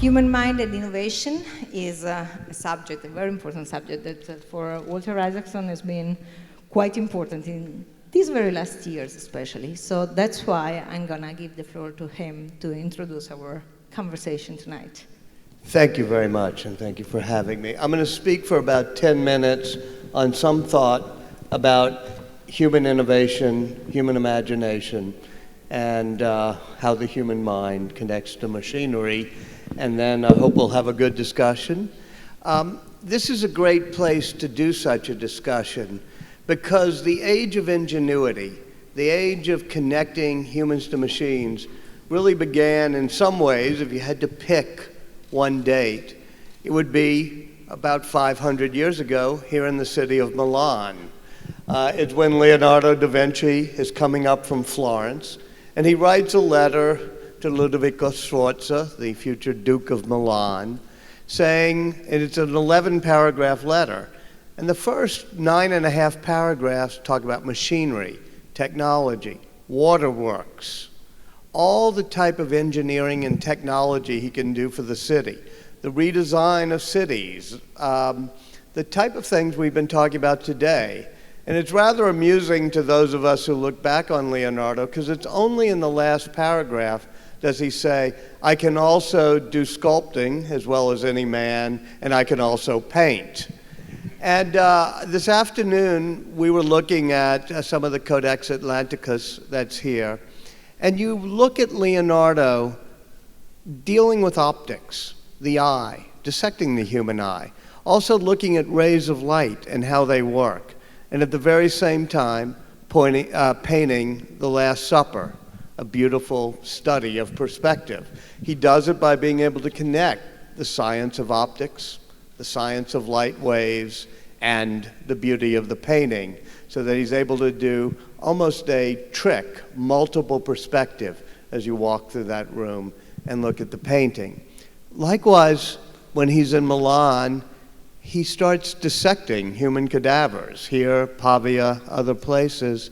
Human mind and innovation is a subject, a very important subject that for Walter Isaacson has been quite important in these very last years especially. So that's why I'm gonna give the floor to him to introduce our conversation tonight. Thank you very much, and thank you for having me. I'm going to speak for about 10 minutes on some thought about human innovation, human imagination, and how the human mind connects to machinery. And then I hope we'll have a good discussion. This is a great place to do such a discussion because the age of ingenuity, the age of connecting humans to machines, really began in some ways, if you had to pick one date, it would be about 500 years ago here in the city of Milan. It's when Leonardo da Vinci is coming up from Florence, and he writes a letter to Ludovico Sforza, the future Duke of Milan, saying, and it's an 11-paragraph letter, and the first 9.5 paragraphs talk about machinery, technology, waterworks, all the type of engineering and technology he can do for the city, the redesign of cities, the type of things we've been talking about today. And it's rather amusing to those of us who look back on Leonardo, because it's only in the last paragraph does he say, I can also do sculpting as well as any man, and I can also paint. And this afternoon, we were looking at some of the Codex Atlanticus that's here, and you look at Leonardo dealing with optics, the eye, dissecting the human eye, also looking at rays of light and how they work, and at the very same time painting the Last Supper, a beautiful study of perspective. He does it by being able to connect the science of optics, the science of light waves, and the beauty of the painting, so that he's able to do almost a trick, multiple perspective, as you walk through that room and look at the painting. Likewise, when he's in Milan, he starts dissecting human cadavers, here, Pavia, other places,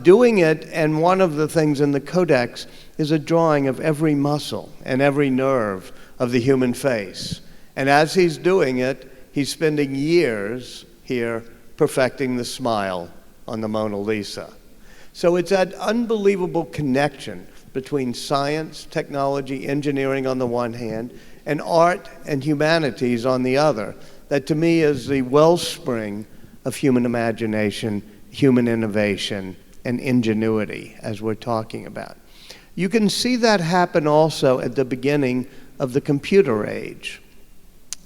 doing it, and one of the things in the Codex is a drawing of every muscle and every nerve of the human face. And as he's doing it, he's spending years here perfecting the smile on the Mona Lisa. So it's that unbelievable connection between science, technology, engineering on the one hand, and art and humanities on the other, that to me is the wellspring of human imagination, human innovation, and ingenuity, as we're talking about. You can see that happen also at the beginning of the computer age.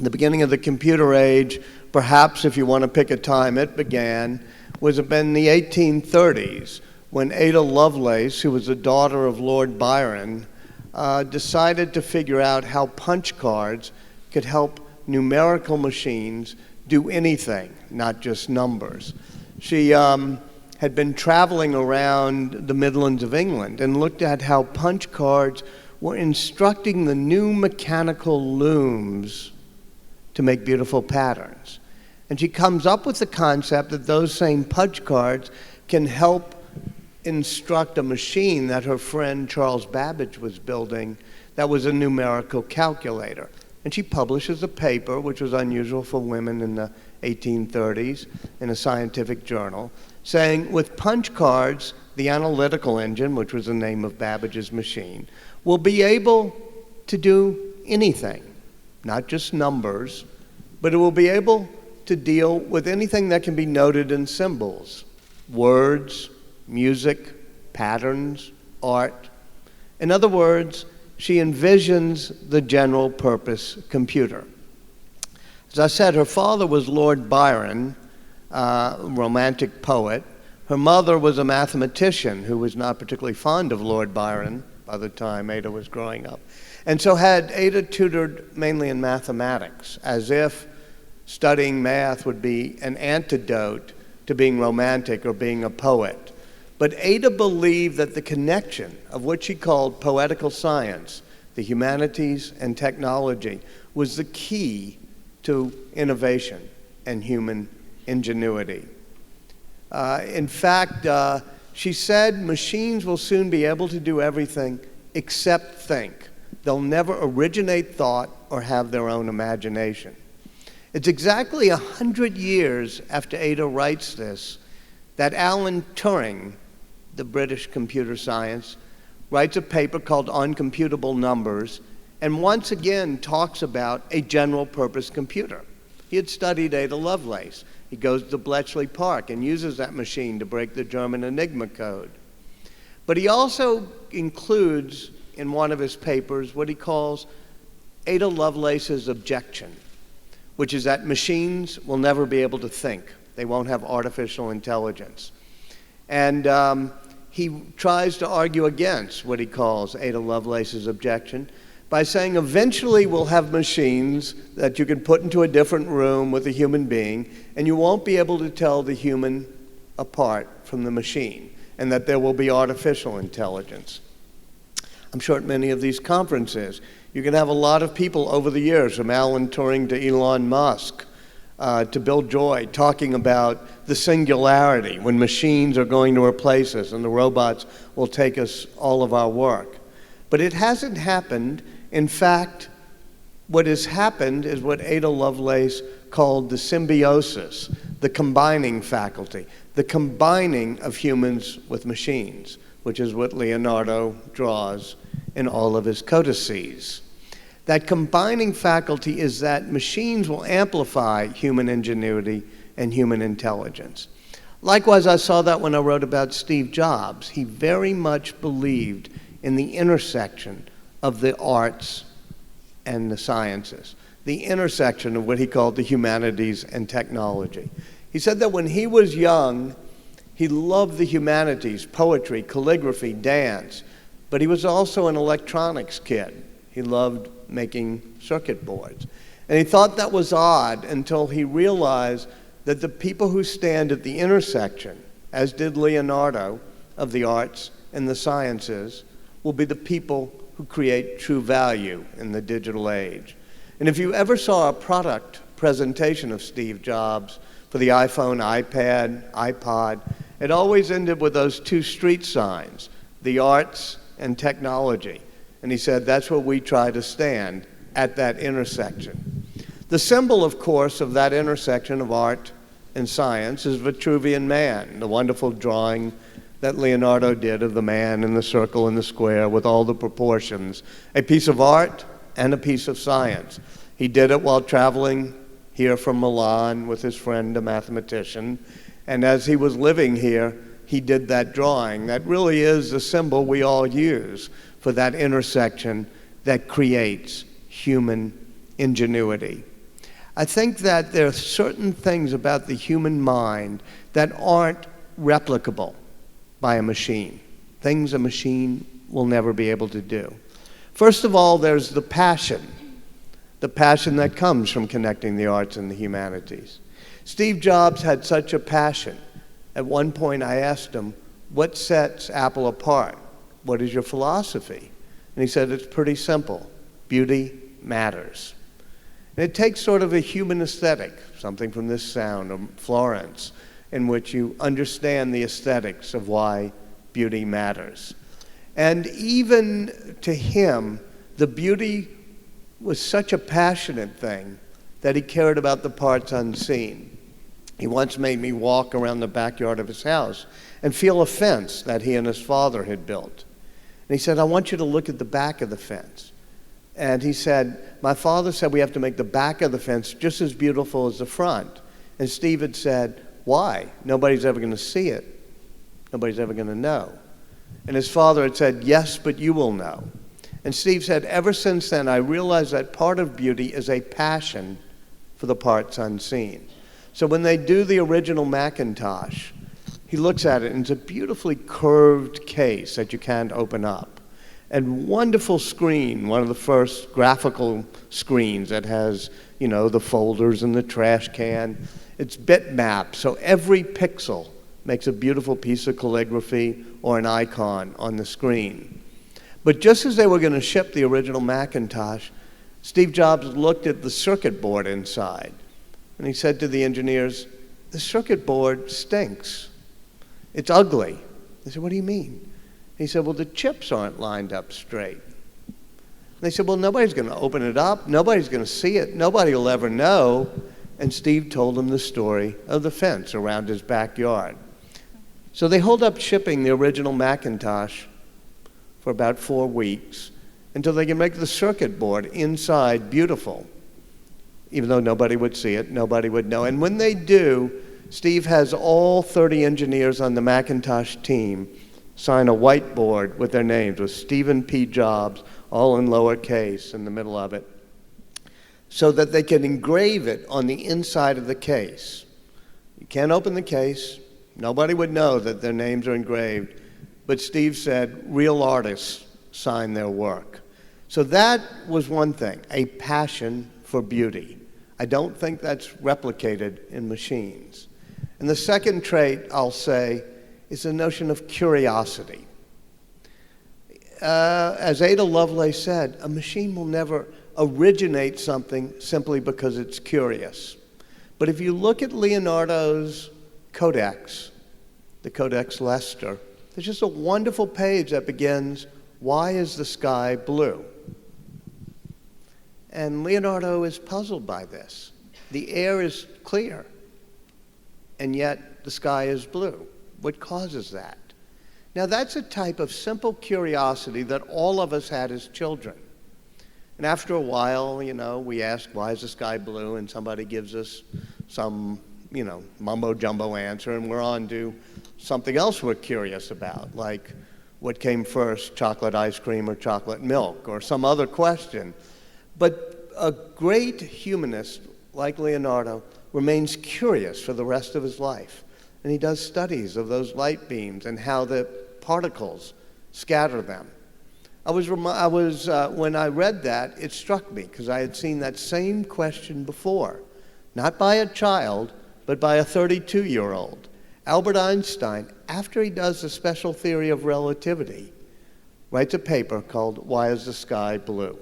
The beginning of the computer age, perhaps if you want to pick a time it began, was in the 1830s, when Ada Lovelace, who was the daughter of Lord Byron, decided to figure out how punch cards could help numerical machines do anything, not just numbers. She had been traveling around the Midlands of England and looked at how punch cards were instructing the new mechanical looms to make beautiful patterns. And she comes up with the concept that those same punch cards can help instruct a machine that her friend Charles Babbage was building that was a numerical calculator. And she publishes a paper, which was unusual for women in the 1830s, in a scientific journal, saying with punch cards, the analytical engine, which was the name of Babbage's machine, will be able to do anything, not just numbers, but it will be able to deal with anything that can be noted in symbols, words, music, patterns, art. In other words, she envisions the general purpose computer. As I said, her father was Lord Byron, a romantic poet. Her mother was a mathematician who was not particularly fond of Lord Byron by the time Ada was growing up. And so had Ada tutored mainly in mathematics, as if studying math would be an antidote to being romantic or being a poet. But Ada believed that the connection of what she called poetical science, the humanities and technology, was the key to innovation and human ingenuity. In fact, she said machines will soon be able to do everything except think. They'll never originate thought or have their own imagination. It's exactly 100 years after Ada writes this that Alan Turing, the British computer science, writes a paper called On Computable Numbers, and once again talks about a general purpose computer. He had studied Ada Lovelace. He goes to Bletchley Park and uses that machine to break the German Enigma code. But he also includes in one of his papers what he calls Ada Lovelace's objection, which is that machines will never be able to think. They won't have artificial intelligence. And he tries to argue against what he calls Ada Lovelace's objection by saying eventually we'll have machines that you can put into a different room with a human being, and you won't be able to tell the human apart from the machine, and that there will be artificial intelligence. I'm sure at many of these conferences, you can have a lot of people over the years, from Alan Turing to Elon Musk, to Bill Joy, talking about the singularity, when machines are going to replace us and the robots will take us all of our work. But it hasn't happened. In fact, what has happened is what Ada Lovelace called the symbiosis, the combining faculty, the combining of humans with machines, which is what Leonardo draws in all of his codices. That combining faculty is that machines will amplify human ingenuity and human intelligence. Likewise, I saw that when I wrote about Steve Jobs. He very much believed in the intersection of the arts and the sciences, the intersection of what he called the humanities and technology. He said that when he was young, he loved the humanities, poetry, calligraphy, dance, but he was also an electronics kid. He loved making circuit boards. And he thought that was odd until he realized that the people who stand at the intersection, as did Leonardo, of the arts and the sciences, will be the people who create true value in the digital age. And if you ever saw a product presentation of Steve Jobs for the iPhone, iPad, iPod, it always ended with those two street signs, the arts and technology. And he said, that's where we try to stand, at that intersection. The symbol, of course, of that intersection of art and science is Vitruvian Man, the wonderful drawing that Leonardo did of the man in the circle and the square with all the proportions, a piece of art and a piece of science. He did it while traveling here from Milan with his friend, a mathematician, and as he was living here, he did that drawing. That really is the symbol we all use for that intersection that creates human ingenuity. I think that there are certain things about the human mind that aren't replicable by a machine, things a machine will never be able to do. First of all, there's the passion that comes from connecting the arts and the humanities. Steve Jobs had such a passion. At one point I asked him, what sets Apple apart? What is your philosophy? And he said, it's pretty simple. Beauty matters. And it takes sort of a human aesthetic, something from this sound of Florence, in which you understand the aesthetics of why beauty matters. And even to him, the beauty was such a passionate thing that he cared about the parts unseen. He once made me walk around the backyard of his house and feel a fence that he and his father had built. And he said, I want you to look at the back of the fence. And he said, my father said we have to make the back of the fence just as beautiful as the front. And Steve had said, why? Nobody's ever going to see it. Nobody's ever going to know. And his father had said, yes, but you will know. And Steve said, ever since then, I realized that part of beauty is a passion for the parts unseen. So when they do the original Macintosh, he looks at it, and it's a beautifully curved case that you can't open up. And wonderful screen, one of the first graphical screens that has, you know, the folders and the trash can. It's bitmapped, so every pixel makes a beautiful piece of calligraphy or an icon on the screen. But just as they were going to ship the original Macintosh, Steve Jobs looked at the circuit board inside, and he said to the engineers, the circuit board stinks. It's ugly. They said, what do you mean? He said, well, the chips aren't lined up straight. They said, well, nobody's going to open it up. Nobody's going to see it. Nobody will ever know. And Steve told them the story of the fence around his backyard. So they hold up shipping the original Macintosh for about 4 weeks until they can make the circuit board inside beautiful. Even though nobody would see it, nobody would know. And when they do, Steve has all 30 engineers on the Macintosh team sign a whiteboard with their names, with Stephen P. Jobs, all in lowercase in the middle of it, so that they can engrave it on the inside of the case. You can't open the case. Nobody would know that their names are engraved. But Steve said real artists sign their work. So that was one thing, a passion for beauty. I don't think that's replicated in machines. And the second trait, I'll say, is the notion of curiosity. As Ada Lovelace said, a machine will never originate something simply because it's curious. But if you look at Leonardo's Codex, the Codex Leicester, there's just a wonderful page that begins, "Why is the sky blue?" And Leonardo is puzzled by this. The air is clear, and yet the sky is blue. What causes that? Now, that's a type of simple curiosity that all of us had as children. And after a while, we ask, why is the sky blue? And somebody gives us some, mumbo-jumbo answer, and we're on to something else we're curious about, like what came first, chocolate ice cream or chocolate milk, or some other question. But a great humanist like Leonardo remains curious for the rest of his life. And he does studies of those light beams and how the particles scatter them. When I read that, it struck me, because I had seen that same question before, not by a child, but by a 32-year-old. Albert Einstein, after he does the special theory of relativity, writes a paper called Why is the Sky Blue?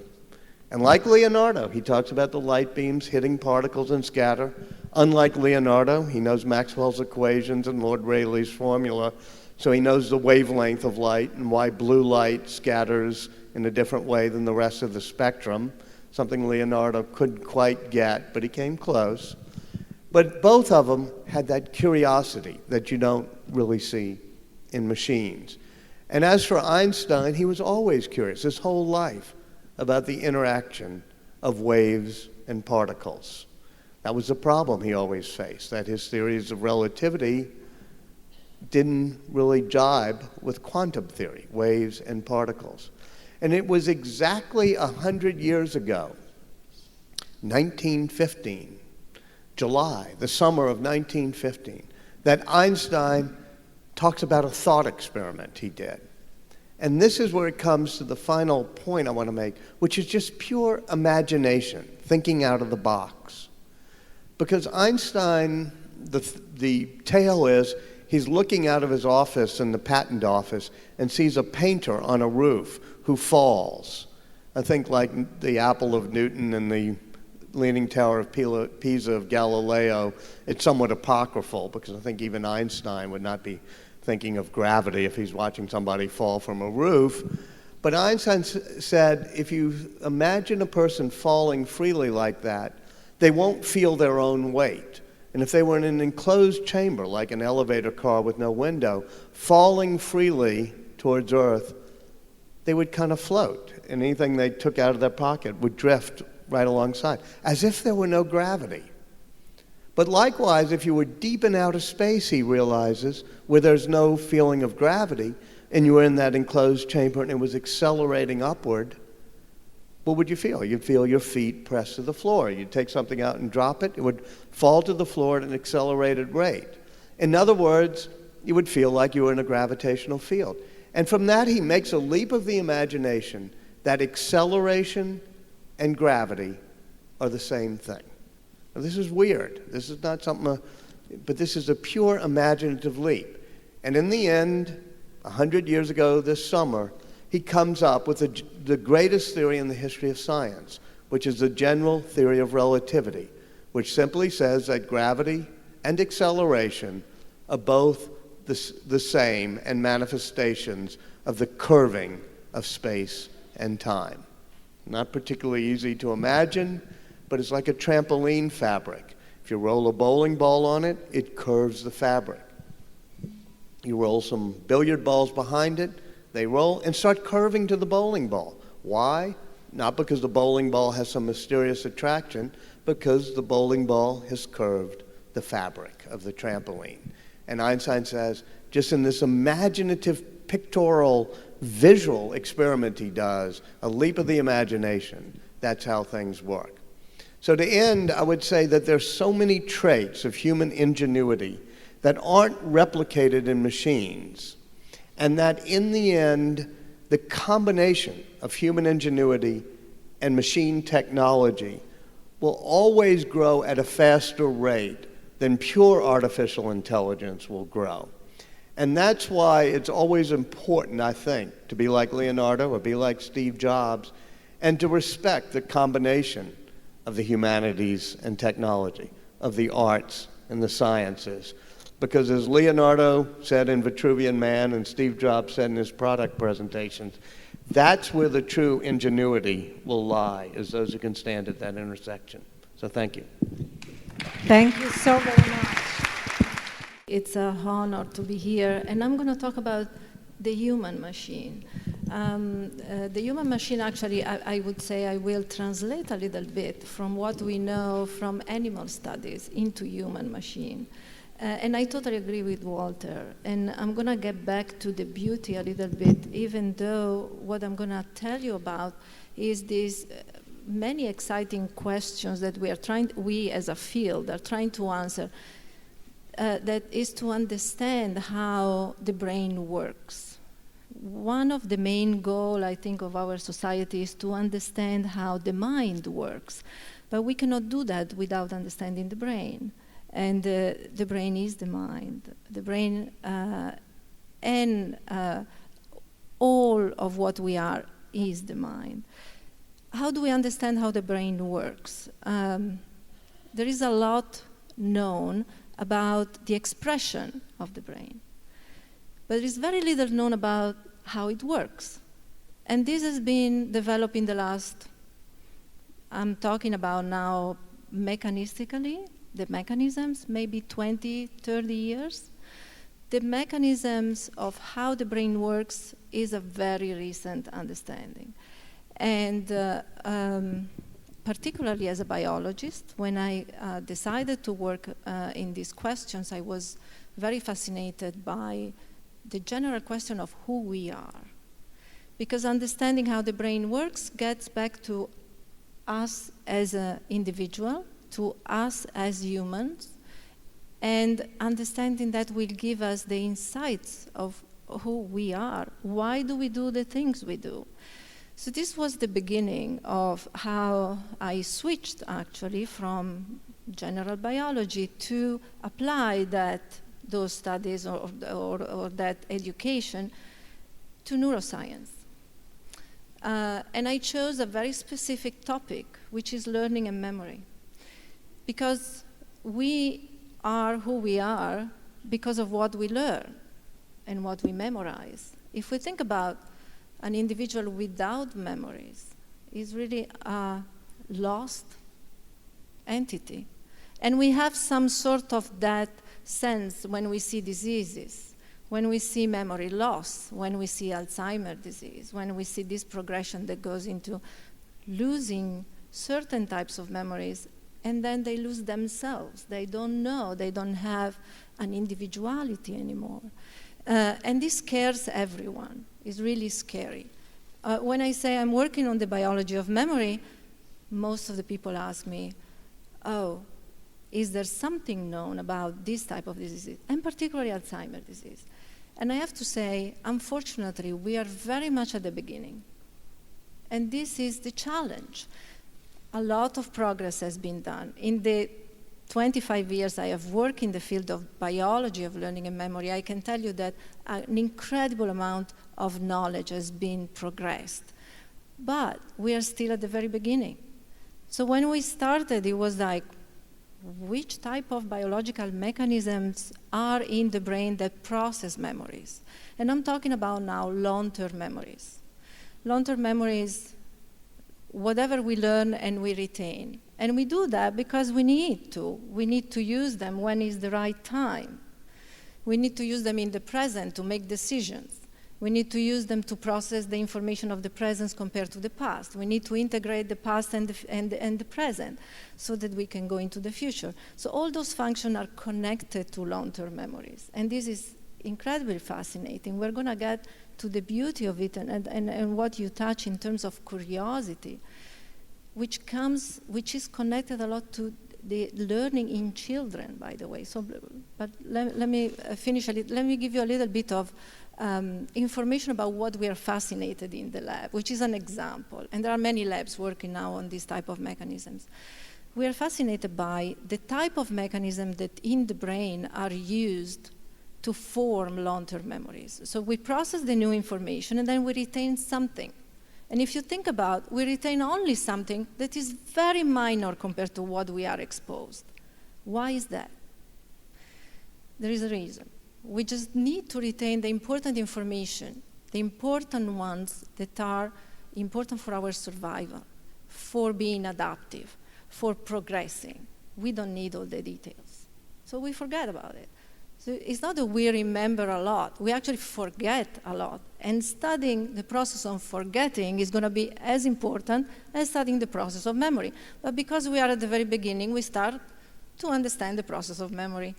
And like Leonardo, he talks about the light beams hitting particles and scatter. Unlike Leonardo, he knows Maxwell's equations and Lord Rayleigh's formula, so he knows the wavelength of light and why blue light scatters in a different way than the rest of the spectrum, something Leonardo couldn't quite get, but he came close. But both of them had that curiosity that you don't really see in machines. And as for Einstein, he was always curious his whole life about the interaction of waves and particles. That was the problem he always faced, that his theories of relativity didn't really jibe with quantum theory, waves and particles. And it was exactly 100 years ago, 1915, July, the summer of 1915, that Einstein talks about a thought experiment he did. And this is where it comes to the final point I want to make, which is just pure imagination, thinking out of the box. Because Einstein, the tale is, he's looking out of his office in the patent office and sees a painter on a roof who falls. I think like the apple of Newton and the Leaning Tower of Pisa of Galileo, it's somewhat apocryphal, because I think even Einstein would not be thinking of gravity if he's watching somebody fall from a roof. But Einstein said, if you imagine a person falling freely like that, they won't feel their own weight. And if they were in an enclosed chamber, like an elevator car with no window, falling freely towards Earth, they would kind of float. And anything they took out of their pocket would drift right alongside, as if there were no gravity. But likewise, if you were deep in outer space, he realizes, where there's no feeling of gravity, and you were in that enclosed chamber and it was accelerating upward, what would you feel? You'd feel your feet pressed to the floor. You'd take something out and drop it, it would fall to the floor at an accelerated rate. In other words, you would feel like you were in a gravitational field. And from that, he makes a leap of the imagination that acceleration and gravity are the same thing. Now, this is weird. This is not something, but this is a pure imaginative leap. And in the end, 100 years ago this summer, he comes up with the greatest theory in the history of science, which is the general theory of relativity, which simply says that gravity and acceleration are both the same and manifestations of the curving of space and time. Not particularly easy to imagine, but it's like a trampoline fabric. If you roll a bowling ball on it, it curves the fabric. You roll some billiard balls behind it, they roll and start curving to the bowling ball. Why? Not because the bowling ball has some mysterious attraction, because the bowling ball has curved the fabric of the trampoline. And Einstein says, just in this imaginative, pictorial, visual experiment he does, a leap of the imagination, that's how things work. So to end, I would say that there's so many traits of human ingenuity that aren't replicated in machines, and that in the end, the combination of human ingenuity and machine technology will always grow at a faster rate than pure artificial intelligence will grow. And that's why it's always important, I think, to be like Leonardo or be like Steve Jobs, and to respect the combination of the humanities and technology, of the arts and the sciences. Because as Leonardo said in Vitruvian Man and Steve Jobs said in his product presentations, that's where the true ingenuity will lie, is those who can stand at that intersection. So thank you. Thank you so very much. It's an honor to be here, and I'm going to talk about the human machine. The human machine, actually, I would say I will translate a little bit from what we know from animal studies into human machine. And I totally agree with Walter. And I'm going to get back to the beauty a little bit, even though what I'm going to tell you about is these many exciting questions that we as a field are trying to answer. That is to understand how the brain works. One of the main goals, I think, of our society is to understand how the mind works. But we cannot do that without understanding the brain. And the brain is the mind. The brain and all of what we are is the mind. How do we understand how the brain works? There is a lot known about the expression of the brain. But there is very little known about how it works. And this has been developed in the last, I'm talking about now mechanistically, the mechanisms, maybe 20, 30 years. The mechanisms of how the brain works is a very recent understanding. And particularly as a biologist, when I decided to work in these questions, I was very fascinated by the general question of who we are. Because understanding how the brain works gets back to us as an individual, to us as humans, and understanding that will give us the insights of who we are. Why do we do the things we do? So this was the beginning of how I switched actually from general biology to apply those studies or that education to neuroscience. And I chose a very specific topic, which is learning and memory. Because we are who we are because of what we learn and what we memorize. If we think about an individual without memories, is really a lost entity. And we have some sort of that sense when we see diseases, when we see memory loss, when we see Alzheimer's disease, when we see this progression that goes into losing certain types of memories, and then they lose themselves. They don't know, they don't have an individuality anymore. And this scares everyone. It's really scary. When I say I'm working on the biology of memory, most of the people ask me, oh, is there something known about this type of disease, and particularly Alzheimer's disease? And I have to say, unfortunately, we are very much at the beginning. And this is the challenge. A lot of progress has been done. In the 25 years I have worked in the field of biology of learning and memory, I can tell you that an incredible amount of knowledge has been progressed. But we are still at the very beginning. So when we started, it was like, which type of biological mechanisms are in the brain that process memories? And I'm talking about now long-term memories. Long-term memories, whatever we learn and we retain. And we do that because we need to. We need to use them when is the right time. We need to use them in the present to make decisions. We need to use them to process the information of the present compared to the past. We need to integrate the past and the present so that we can go into the future. So all those functions are connected to long-term memories. And this is incredibly fascinating. We're going to get to the beauty of it and what you touch in terms of curiosity, which is connected a lot to the learning in children, by the way. So, but let me finish a little. Let me give you a little bit of information about what we are fascinated in the lab, which is an example. And there are many labs working now on this type of mechanisms. We are fascinated by the type of mechanism that in the brain are used to form long-term memories. So we process the new information and then we retain something. And if you think about, we retain only something that is very minor compared to what we are exposed. Why is that? There is a reason. We just need to retain the important information, the important ones that are important for our survival, for being adaptive, for progressing. We don't need all the details. So we forget about it. So it's not that we remember a lot. We actually forget a lot. And studying the process of forgetting is going to be as important as studying the process of memory. But because we are at the very beginning, we start to understand the process of memory.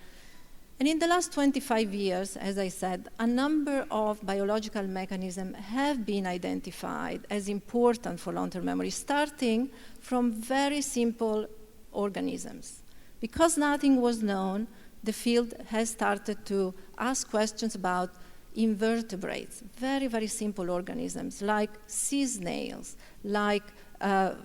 And in the last 25 years, as I said, a number of biological mechanisms have been identified as important for long-term memory, starting from very simple organisms. Because nothing was known, the field has started to ask questions about invertebrates, very, very simple organisms, like sea snails, like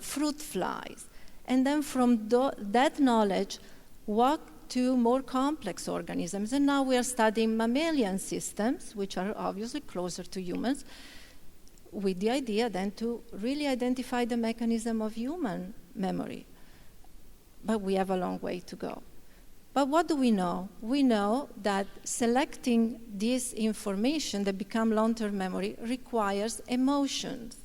fruit flies. And then from that knowledge, walk to more complex organisms. And now we are studying mammalian systems, which are obviously closer to humans, with the idea then to really identify the mechanism of human memory. But we have a long way to go. But what do we know? We know that selecting this information that become long-term memory requires emotions.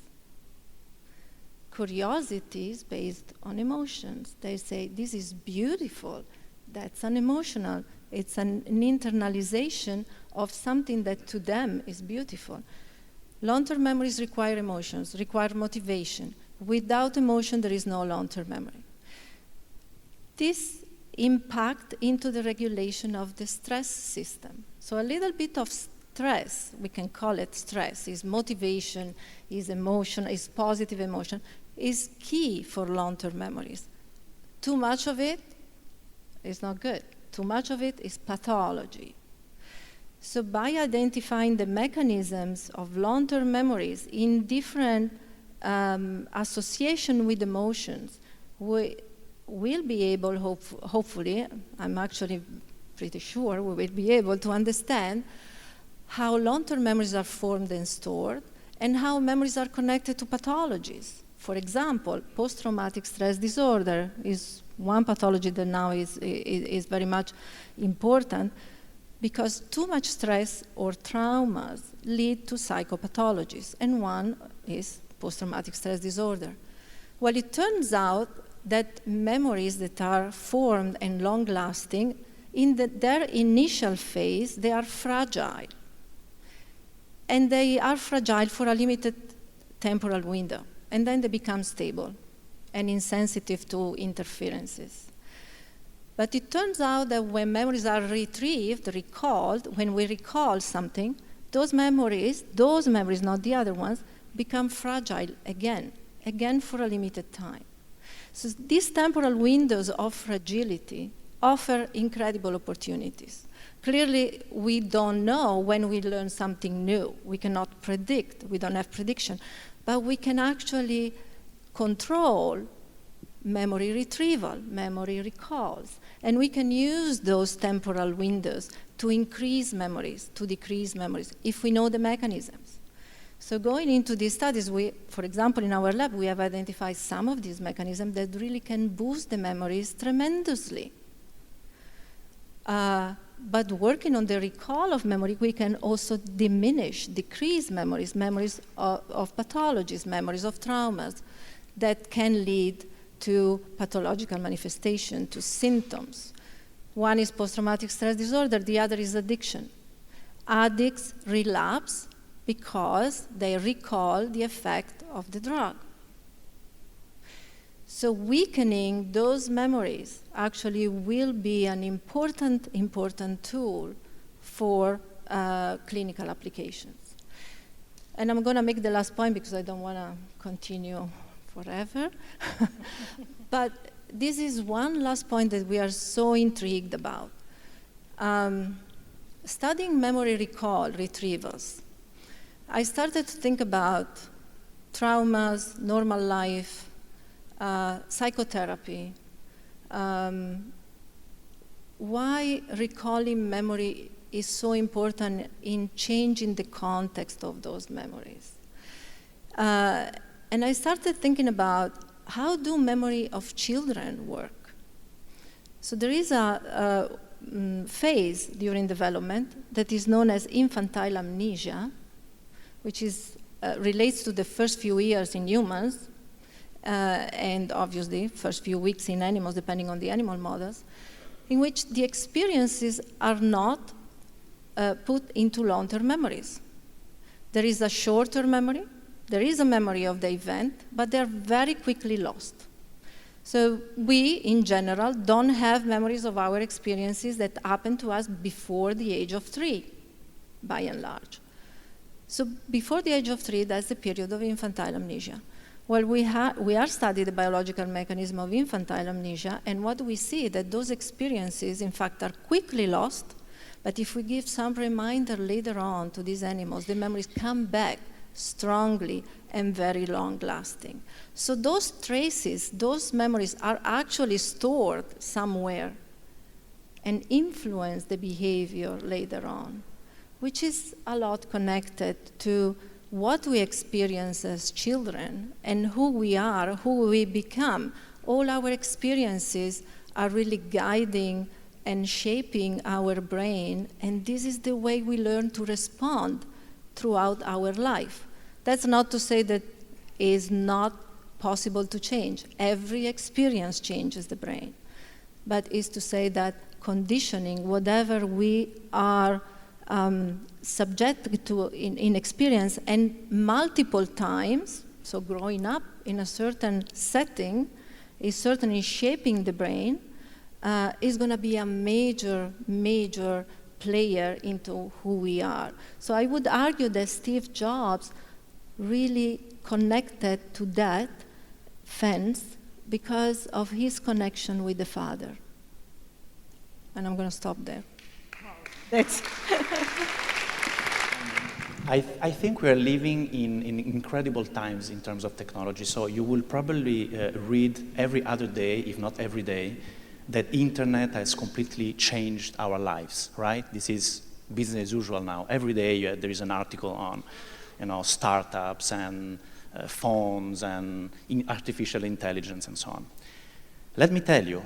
Curiosity is based on emotions. They say, this is beautiful. That's an emotional. It's an internalization of something that to them is beautiful. Long-term memories require emotions, require motivation. Without emotion, there is no long-term memory. This impact into the regulation of the stress system. So a little bit of stress, we can call it stress, is motivation, is emotion, is positive emotion, is key for long-term memories. Too much of it is not good. Too much of it is pathology. So by identifying the mechanisms of long-term memories in different association with emotions, we will be able, hopefully, I'm actually pretty sure we will be able to understand how long-term memories are formed and stored and how memories are connected to pathologies. For example, post-traumatic stress disorder is one pathology that now is very much important because too much stress or traumas lead to psychopathologies, and one is post-traumatic stress disorder. Well, it turns out that memories that are formed and long-lasting, in their initial phase, they are fragile. And they are fragile for a limited temporal window. And then they become stable and insensitive to interferences. But it turns out that when memories are retrieved, recalled, when we recall something, those memories, not the other ones, become fragile again for a limited time. So these temporal windows of fragility offer incredible opportunities. Clearly, we don't know when we learn something new. We cannot predict. We don't have prediction. But we can actually control memory retrieval, memory recalls. And we can use those temporal windows to increase memories, to decrease memories, if we know the mechanisms. So going into these studies, for example, in our lab, we have identified some of these mechanisms that really can boost the memories tremendously. But working on the recall of memory, we can also decrease memories of pathologies, memories of traumas, that can lead to pathological manifestation, to symptoms. One is post-traumatic stress disorder, the other is addiction. Addicts relapse because they recall the effect of the drug. So weakening those memories actually will be an important tool for clinical applications. And I'm going to make the last point because I don't want to continue forever. But this is one last point that we are so intrigued about. Studying memory recall retrievals, I started to think about traumas, normal life, psychotherapy. Why recalling memory is so important in changing the context of those memories. And I started thinking about how do memory of children work? So there is a phase during development that is known as infantile amnesia, which relates to the first few years in humans, and obviously first few weeks in animals, depending on the animal models, in which the experiences are not put into long-term memories. There is a short-term memory, there is a memory of the event, but they're very quickly lost. So we, in general, don't have memories of our experiences that happened to us before the age of 3, by and large. So before the age of 3, that's the period of infantile amnesia. Well, we are studying the biological mechanism of infantile amnesia, and what we see that those experiences, in fact, are quickly lost, but if we give some reminder later on to these animals, the memories come back strongly and very long-lasting. So those traces, those memories are actually stored somewhere and influence the behavior later on, which is a lot connected to what we experience as children and who we are, who we become. All our experiences are really guiding and shaping our brain, and this is the way we learn to respond throughout our life. That's not to say that it is not possible to change. Every experience changes the brain. But is to say that conditioning, whatever we are subject to in experience, and multiple times, so growing up in a certain setting, is certainly shaping the brain, is going to be a major player into who we are. So I would argue that Steve Jobs really connected to that fence because of his connection with the father. And I'm going to stop there. That's I think we are living in incredible times in terms of technology. So you will probably read every other day, if not every day, that internet has completely changed our lives, right? This is business as usual now. Every day there is an article on, startups and phones and artificial intelligence and so on. Let me tell you,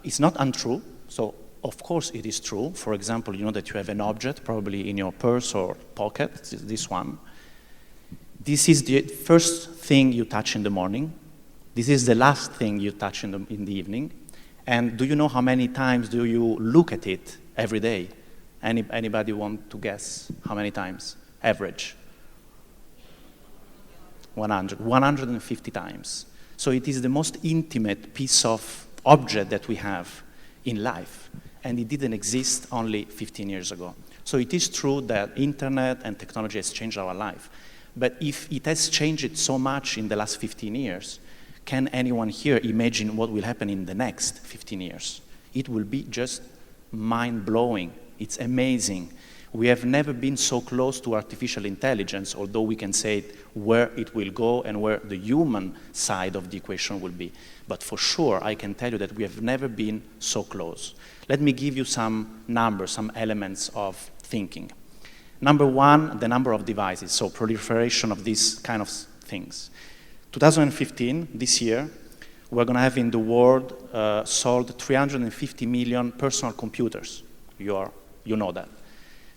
it's not untrue. So of course it is true. For example, you know that you have an object probably in your purse or pocket, this one. This is the first thing you touch in the morning. This is the last thing you touch in the evening. And do you know how many times do you look at it every day? Anybody want to guess how many times? Average. 150 times. So it is the most intimate piece of object that we have in life. And it didn't exist only 15 years ago. So it is true that internet and technology has changed our life. But if it has changed it so much in the last 15 years, can anyone here imagine what will happen in the next 15 years? It will be just mind-blowing. It's amazing. We have never been so close to artificial intelligence, although we can say where it will go and where the human side of the equation will be. But for sure, I can tell you that we have never been so close. Let me give you some numbers, some elements of thinking. Number one, the number of devices, so proliferation of these kind of things. 2015, this year, we're going to have in the world sold 350 million personal computers. You know that.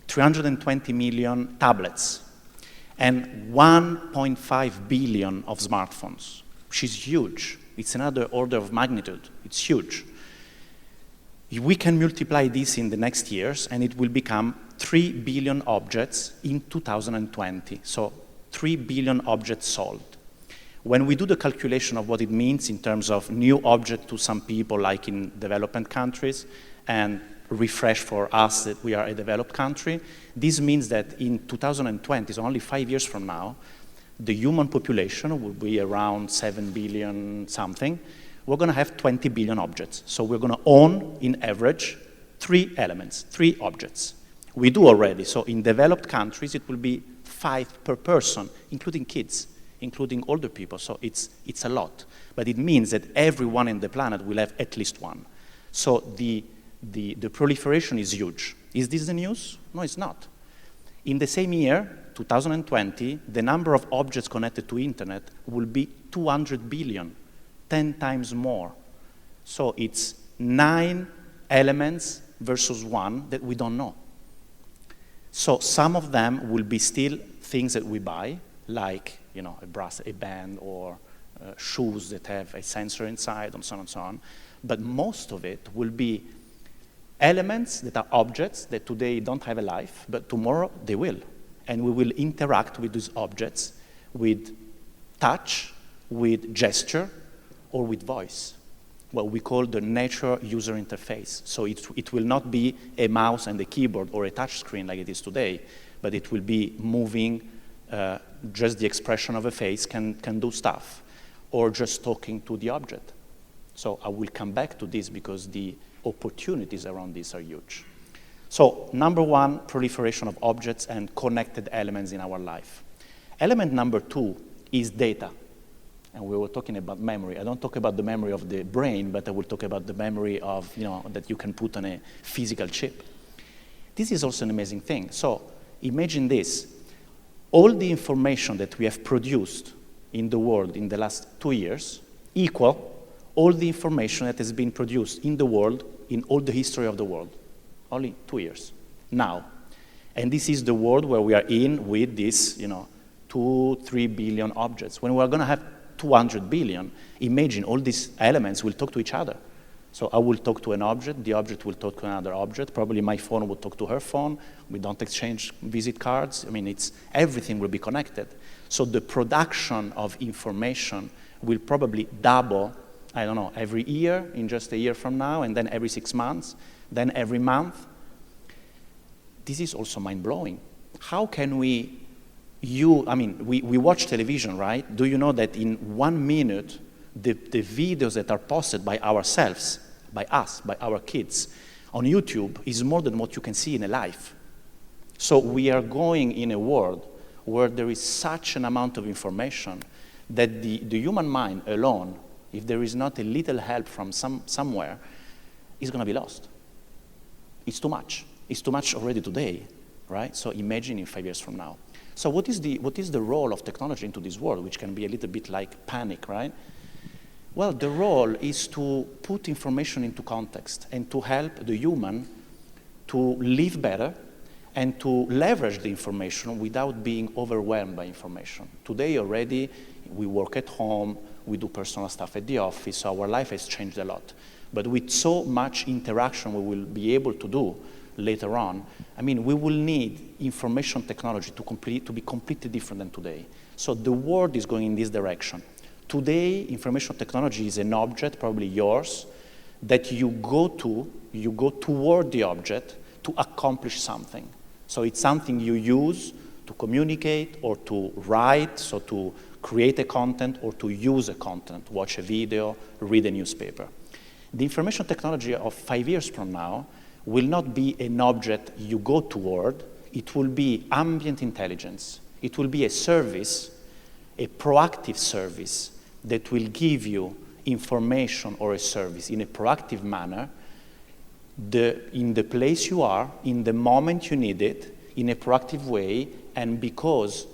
320 million tablets, and 1.5 billion of smartphones. which is huge. It's another order of magnitude. It's huge. We can multiply this in the next years, and it will become 3 billion objects in 2020. So 3 billion objects solved. When we do the calculation of what it means in terms of new object to some people, like in development countries, and refresh for us that we are a developed country, this means that in 2020, so only 5 years from now, the human population will be around 7 billion something. We're going to have 20 billion objects. So we're going to own, in average, 3 elements, 3 objects. We do already. So in developed countries, it will be 5 per person, including kids, including older people. So it's a lot. But it means that everyone in the planet will have at least one. So the proliferation is huge. Is this the news? No, it's not. In the same year, 2020, the number of objects connected to internet will be 200 billion, 10 times more. So it's 9 elements versus 1 that we don't know. So some of them will be still things that we buy, like a brass, a band, or shoes that have a sensor inside, and so on and so on. But most of it will be elements that are objects that today don't have a life, but tomorrow they will. And we will interact with these objects with touch, with gesture, or with voice, what we call the natural user interface. So it will not be a mouse and a keyboard or a touch screen like it is today, but it will be moving, just the expression of a face can do stuff, or just talking to the object. So I will come back to this because the opportunities around this are huge. So number 1, proliferation of objects and connected elements in our life. Element number 2 is data. And we were talking about memory. I don't talk about the memory of the brain, but I will talk about the memory of, that you can put on a physical chip. This is also an amazing thing. So imagine this. All the information that we have produced in the world in the last 2 years equal all the information that has been produced in the world in all the history of the world. Only 2 years. Now. And this is the world where we are in with this, 2-3 billion objects. When we're going to have 200 billion, imagine all these elements will talk to each other. So I will talk to an object, the object will talk to another object, probably my phone will talk to her phone, we don't exchange visit cards, everything will be connected. So the production of information will probably double, every year, in just a year from now, and then every 6 months, then every month. This is also mind-blowing. How can we watch television, right? Do you know that in 1 minute, the videos that are posted by ourselves, by us, by our kids, on YouTube is more than what you can see in a life. So we are going in a world where there is such an amount of information that the human mind alone, if there is not a little help from somewhere, is going to be lost. It's too much. It's too much already today, right? So imagine in 5 years from now. So what is the role of technology into this world, which can be a little bit like panic, right? Well, the role is to put information into context and to help the human to live better and to leverage the information without being overwhelmed by information. Today already, we work at home, we do personal stuff at the office, so our life has changed a lot. But with so much interaction we will be able to do later on, we will need information technology to be completely different than today. So the world is going in this direction. Today, information technology is an object, probably yours, that you go toward the object to accomplish something. So it's something you use to communicate or to write, so to create a content or to use a content, watch a video, read a newspaper. The information technology of 5 years from now will not be an object you go toward. It will be ambient intelligence. It will be a service, a proactive service that will give you information or a service in a proactive manner in the place you are, in the moment you need it, in a proactive way, and because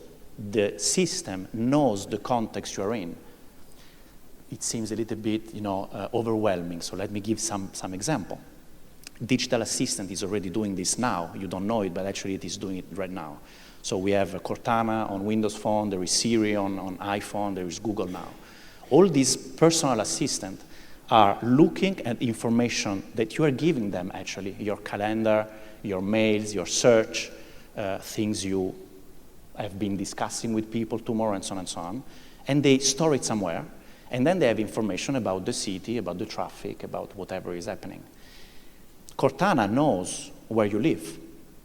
the system knows the context you are in. It seems a little bit, overwhelming. So let me give some example. Digital assistant is already doing this now. You don't know it, but actually it is doing it right now. So we have Cortana on Windows Phone, there is Siri on iPhone, there is Google now. All these personal assistants are looking at information that you are giving them, actually, your calendar, your mails, your search, things you have been discussing with people tomorrow, and so on and so on. And they store it somewhere, and then they have information about the city, about the traffic, about whatever is happening. Cortana knows where you live.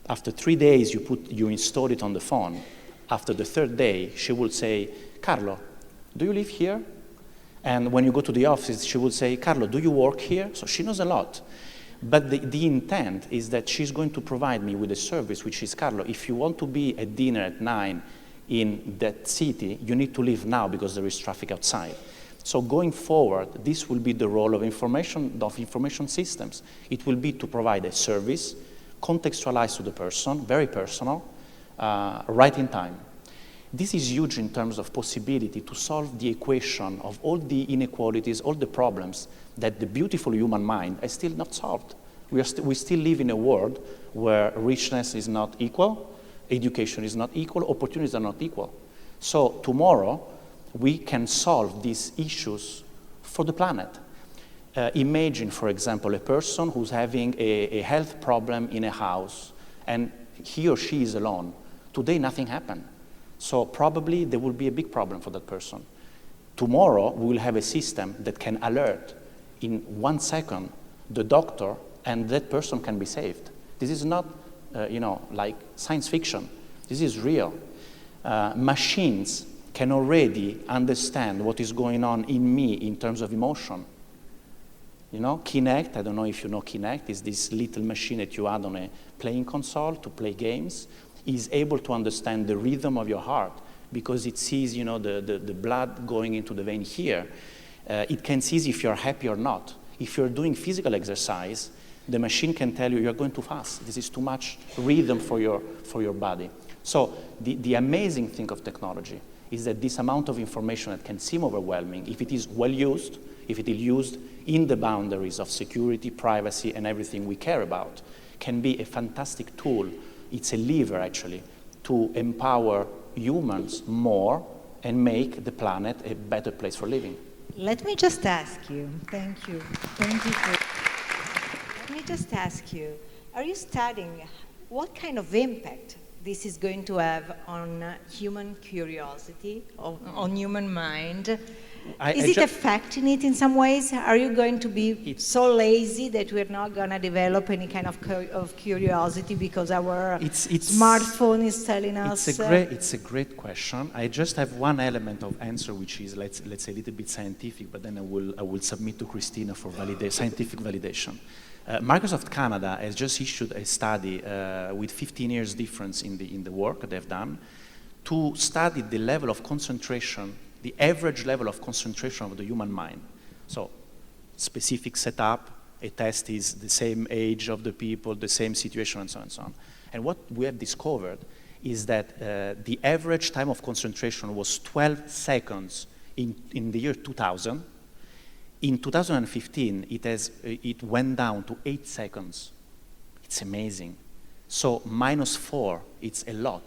After 3 days, you install it on the phone. After the third day, she will say, Carlo, do you live here? And when you go to the office, she will say, Carlo, do you work here? So she knows a lot. But the intent is that she's going to provide me with a service, which is, Carlo, if you want to be at dinner at 9 in that city, you need to leave now because there is traffic outside. So going forward, this will be the role of information systems. It will be to provide a service, contextualized to the person, very personal, right in time. This is huge in terms of possibility to solve the equation of all the inequalities, all the problems that the beautiful human mind has still not solved. We still live in a world where richness is not equal, education is not equal, opportunities are not equal. So tomorrow, we can solve these issues for the planet. Imagine, for example, a person who's having a health problem in a house, and he or she is alone. Today, nothing happened. So probably there will be a big problem for that person. Tomorrow, we will have a system that can alert in 1 second the doctor, and that person can be saved. This is not, like science fiction. This is real. Machines can already understand what is going on in me in terms of emotion. Kinect, I don't know if you know Kinect, is this little machine that you add on a playing console to play games, is able to understand the rhythm of your heart because it sees, the blood going into the vein here. It can see if you're happy or not. If you're doing physical exercise, the machine can tell you you're going too fast. This is too much rhythm for your body. So the amazing thing of technology is that this amount of information that can seem overwhelming, if it is well used, if it is used in the boundaries of security, privacy, and everything we care about, can be a fantastic tool. It's a lever, actually, to empower humans more and make the planet a better place for living. Let me just ask you, thank you. Let me just ask you, are you studying what kind of impact this is going to have on human curiosity, on human mind? Is it affecting it in some ways? Are you going to be so lazy that we're not going to develop any kind of curiosity because our smartphone is telling us? It's a great question. I just have one element of answer, which is, let's say, a little bit scientific, but then I will submit to Cristina for scientific validation. Microsoft Canada has just issued a study with 15 years difference in the work they've done to study the level of concentration, the average level of concentration of the human mind. So, specific setup, a test is the same age of the people, the same situation, and so on and so on. And what we have discovered is that the average time of concentration was 12 seconds in the year 2000. In 2015, it went down to 8 seconds. It's amazing. So -4, it's a lot.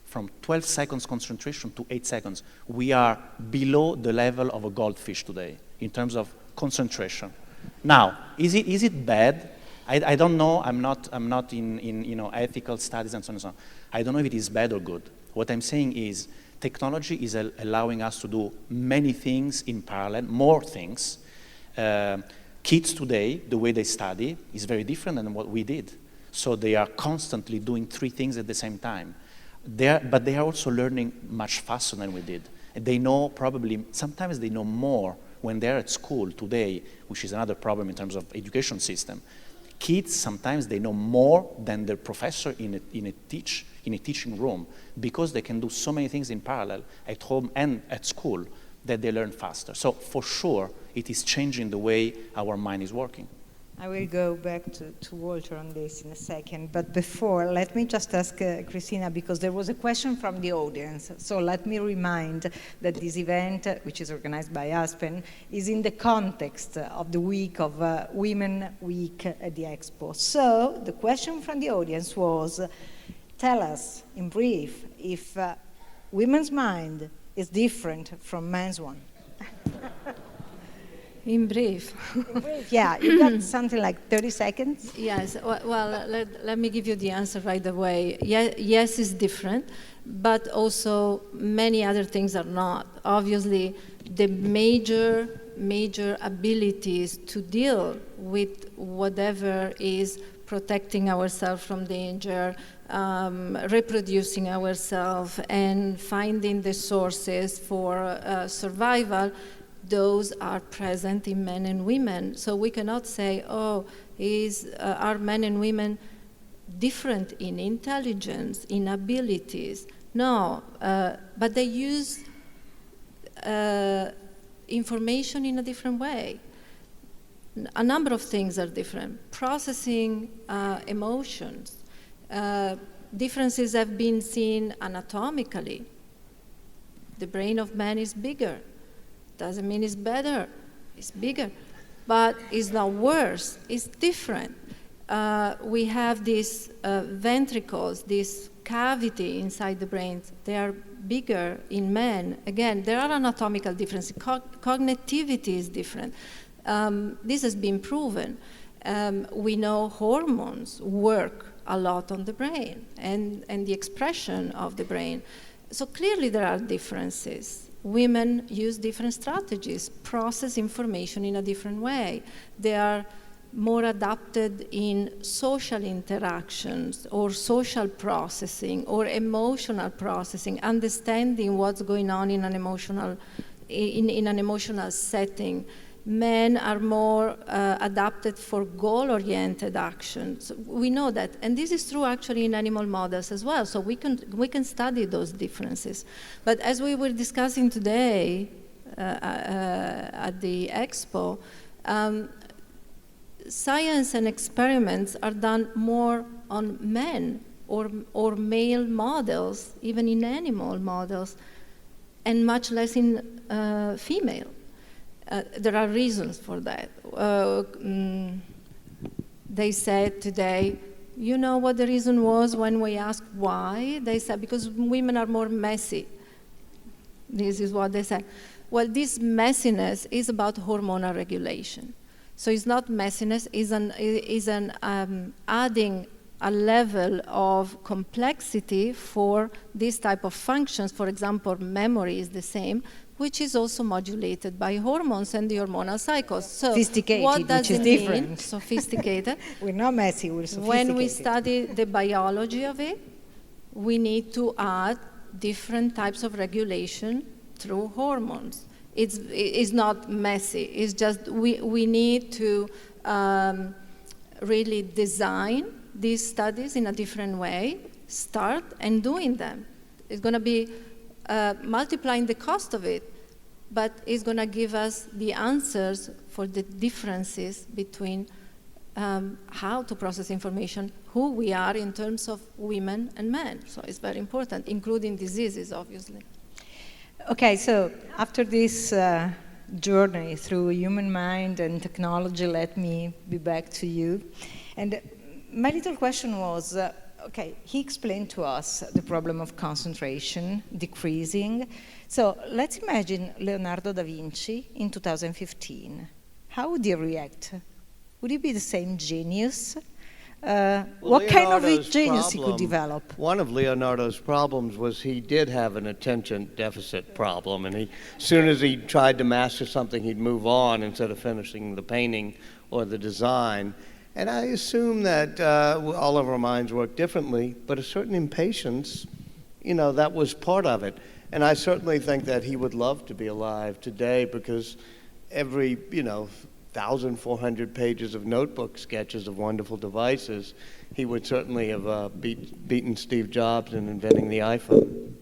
From 12 seconds concentration to 8 seconds, we are below the level of a goldfish today in terms of concentration. Now, is it bad? I don't know. I'm not in ethical studies and so on and so on. I don't know if it is bad or good. What I'm saying is technology is allowing us to do many things in parallel, more things. Kids today, the way they study is very different than what we did. So they are constantly doing 3 things at the same time. But they are also learning much faster than we did. And they know sometimes they know more when they're at school today, which is another problem in terms of education system. Kids, sometimes they know more than their professor in a teaching room because they can do so many things in parallel at home and at school that they learn faster. So for sure, it is changing the way our mind is working. I will go back to Walter on this in a second, but before, let me just ask Cristina, because there was a question from the audience. So let me remind that this event, which is organized by Aspen, is in the context of the week of Women Week at the Expo. So the question from the audience was, tell us in brief if women's mind is different from men's one. In brief. Yeah, you got something like 30 seconds? Yes, well, let me give you the answer right away. Yes, it's different, but also many other things are not. Obviously, the major abilities to deal with whatever is protecting ourselves from danger, reproducing ourselves, and finding the sources for survival, those are present in men and women. So we cannot say, are men and women different in intelligence, in abilities? No, but they use information in a different way. A number of things are different. Processing emotions. Differences have been seen anatomically. The brain of man is bigger. Doesn't mean it's better, it's bigger. But it's not worse, it's different. We have these ventricles, this cavity inside the brain. They are bigger in men. Again, there are anatomical differences. Cognitivity is different. This has been proven. We know hormones work a lot on the brain and the expression of the brain. So clearly there are differences. Women use different strategies, process information in a different way. They are more adapted in social interactions or social processing or emotional processing, understanding what's going on in an emotional setting. Men are more adapted for goal-oriented actions. We know that, and this is true actually in animal models as well. So we can study those differences. But as we were discussing today at the expo, science and experiments are done more on men or male models, even in animal models, and much less in female. There are reasons for that. They said today, you know what the reason was when we asked why? They said, because women are more messy. This is what they said. Well, this messiness is about hormonal regulation. So it's not messiness, it's adding a level of complexity for this type of functions. For example, memory is the same, which is also modulated by hormones and the hormonal cycles. So sophisticated, what does which is it different. mean? Sophisticated. We're not messy, we're sophisticated. When we study the biology of it, we need to add different types of regulation through hormones. It's not messy. It's just we need to really design these studies in a different way, start and doing them. It's going to be multiplying the cost of it, but it's going to give us the answers for the differences between how to process information, who we are in terms of women and men. So it's very important, including diseases, obviously. Okay, so after this journey through human mind and technology, let me be back to you. And my little question was, okay, he explained to us the problem of concentration decreasing. So let's imagine Leonardo da Vinci in 2015. How would he react? Would he be the same genius? What kind of genius he could develop? One of Leonardo's problems was he did have an attention deficit problem, and as soon as he tried to master something, he'd move on instead of finishing the painting or the design. And I assume that all of our minds work differently, but a certain impatience, that was part of it. And I certainly think that he would love to be alive today, because every, 1,400 pages of notebook sketches of wonderful devices, he would certainly have beaten Steve Jobs in inventing the iPhone.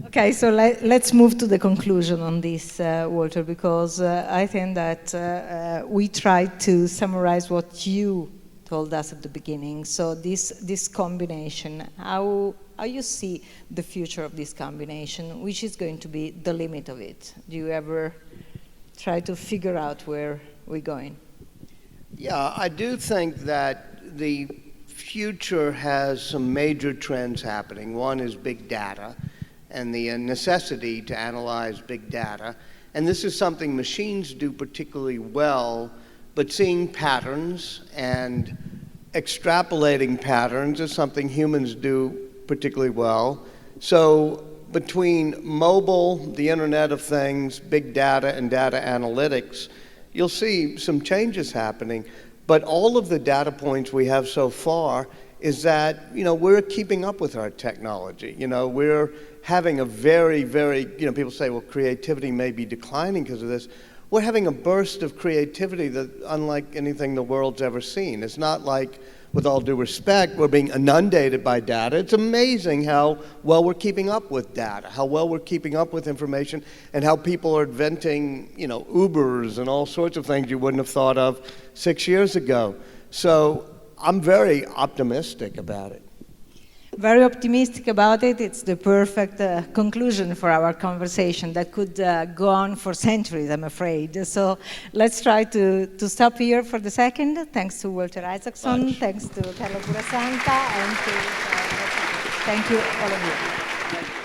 Okay, so let's move to the conclusion on this, Walter, because I think that we tried to summarize what you told us at the beginning. So this combination, how you see the future of this combination, which is going to be the limit of it? Do you ever try to figure out where we're going? Yeah, I do think that the future has some major trends happening. One is big data and the necessity to analyze big data. And this is something machines do particularly well, but seeing patterns and extrapolating patterns is something humans do particularly well. So between mobile, the Internet of Things, big data, and data analytics, you'll see some changes happening. But all of the data points we have so far is that, we're keeping up with our technology. We're having a very, very, people say, well, creativity may be declining because of this. We're having a burst of creativity that unlike anything the world's ever seen. It's not like, with all due respect, we're being inundated by data. It's amazing how well we're keeping up with data, how well we're keeping up with information, and how people are inventing, Ubers and all sorts of things you wouldn't have thought of 6 years ago. So I'm very optimistic about it. Very optimistic about it. It's the perfect conclusion for our conversation that could go on for centuries, I'm afraid. So let's try to stop here for the second. Thanks to Walter Isaacson, thanks to Carlo Purassanta, and thank you all of you.